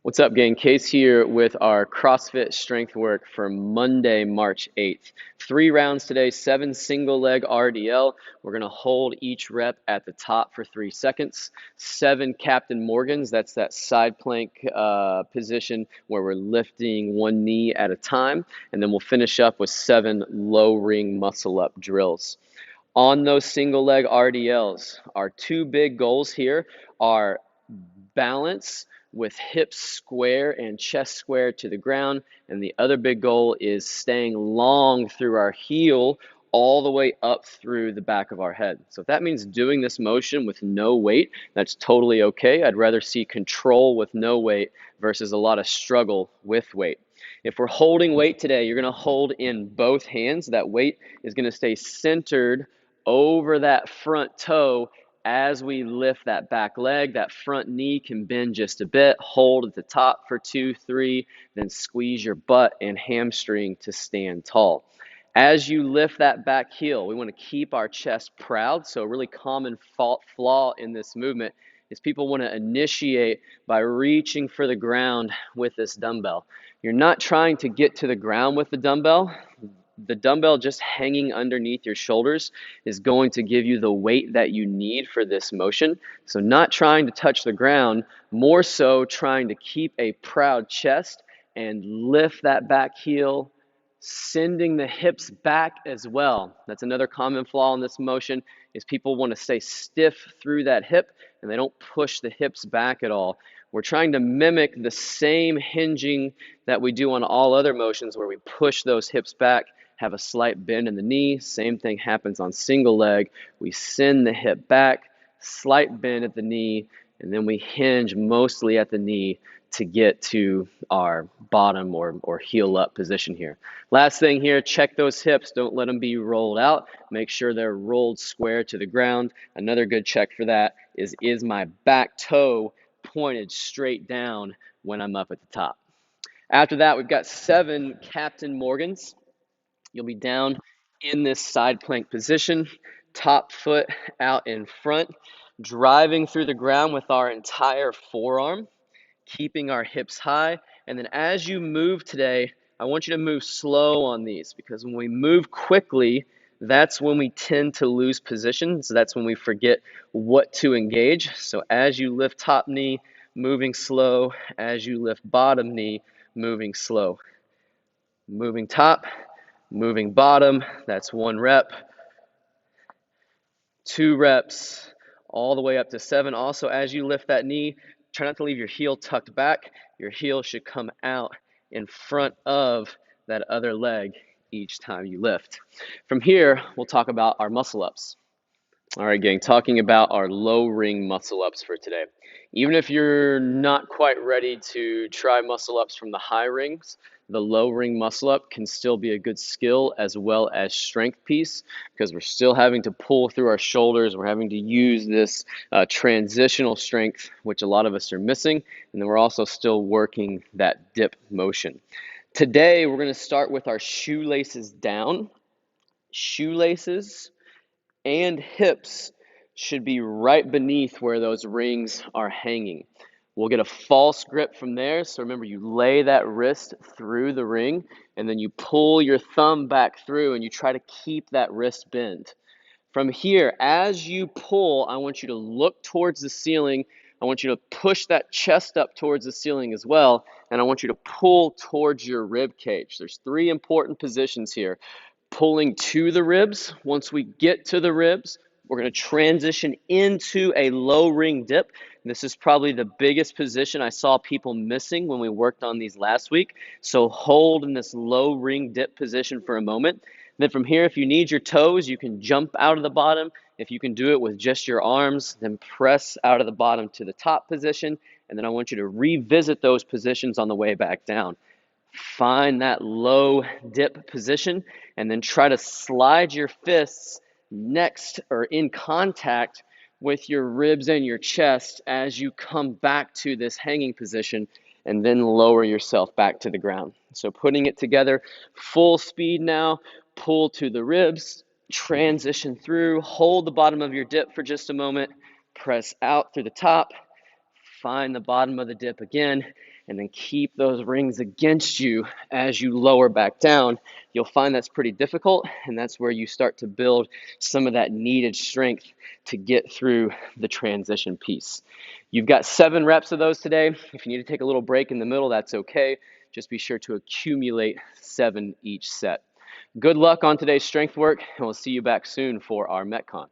What's up, gang? Case here with our CrossFit strength work for Monday, March 8th. 3 rounds today, 7 single leg RDL. We're going to hold each rep at the top for 3 seconds. 7 Captain Morgans, that's that side plank position where we're lifting one knee at a time. And then we'll finish up with 7 low ring muscle up drills. On those single leg RDLs, our 2 big goals here are balance with hips square and chest square to the ground. And the other big goal is staying long through our heel all the way up through the back of our head. So if that means doing this motion with no weight, that's totally okay. I'd rather see control with no weight versus a lot of struggle with weight. If we're holding weight today, you're going to hold in both hands. That weight is going to stay centered over that front toe as we lift that back leg. That front knee can bend just a bit. Hold at the top for 2, 3, then squeeze your butt and hamstring to stand tall. As you lift that back heel, we want to keep our chest proud. So a really common flaw in this movement is people want to initiate by reaching for the ground with this dumbbell. You're not trying to get to the ground with the dumbbell. The dumbbell just hanging underneath your shoulders is going to give you the weight that you need for this motion. So not trying to touch the ground, more so trying to keep a proud chest and lift that back heel, sending the hips back as well. That's another common flaw in this motion is people want to stay stiff through that hip and they don't push the hips back at all. We're trying to mimic the same hinging that we do on all other motions where we push those hips back, have a slight bend in the knee. Same thing happens on single leg. We send the hip back, slight bend at the knee, and then we hinge mostly at the knee to get to our bottom or heel up position here. Last thing here, check those hips. Don't let them be rolled out. Make sure they're rolled square to the ground. Another good check for that is my back toe pointed straight down when I'm up at the top. After that, we've got 7 Captain Morgans. You'll be down in this side plank position, top foot out in front, driving through the ground with our entire forearm, keeping our hips high. And then as you move today, I want you to move slow on these because when we move quickly, that's when we tend to lose position. So that's when we forget what to engage. So as you lift top knee, moving slow. As you lift bottom knee, moving slow. Moving top, moving bottom. That's 1 rep. 2 reps, all the way up to 7. Also, as you lift that knee, try not to leave your heel tucked back. Your heel should come out in front of that other leg each time you lift. From here, we'll talk about our muscle ups. All right, gang, talking about our low ring muscle ups for today. Even if you're not quite ready to try muscle ups from the high rings, the low ring muscle up can still be a good skill as well as strength piece because we're still having to pull through our shoulders. We're having to use this transitional strength, which a lot of us are missing. And then we're also still working that dip motion. Today, we're going to start with our shoelaces down. Shoelaces and hips should be right beneath where those rings are hanging. We'll get a false grip from there. So remember, you lay that wrist through the ring and then you pull your thumb back through and you try to keep that wrist bent. From here, as you pull, I want you to look towards the ceiling. I want you to push that chest up towards the ceiling as well. And I want you to pull towards your rib cage. There's 3 important positions here. Pulling to the ribs. Once we get to the ribs, we're going to transition into a low ring dip. This is probably the biggest position I saw people missing when we worked on these last week. So hold in this low ring dip position for a moment. Then from here, if you need your toes, you can jump out of the bottom. If you can do it with just your arms, then press out of the bottom to the top position. And then I want you to revisit those positions on the way back down. Find that low dip position and then try to slide your fists next or in contact with your ribs and your chest as you come back to this hanging position and then lower yourself back to the ground. So putting it together, full speed now, pull to the ribs, transition through, hold the bottom of your dip for just a moment, press out through the top, Find the bottom of the dip again, and then keep those rings against you as you lower back down. You'll find that's pretty difficult, and that's where you start to build some of that needed strength to get through the transition piece. You've got 7 reps of those today. If you need to take a little break in the middle, that's okay. Just be sure to accumulate 7 each set. Good luck on today's strength work, and we'll see you back soon for our Metcon.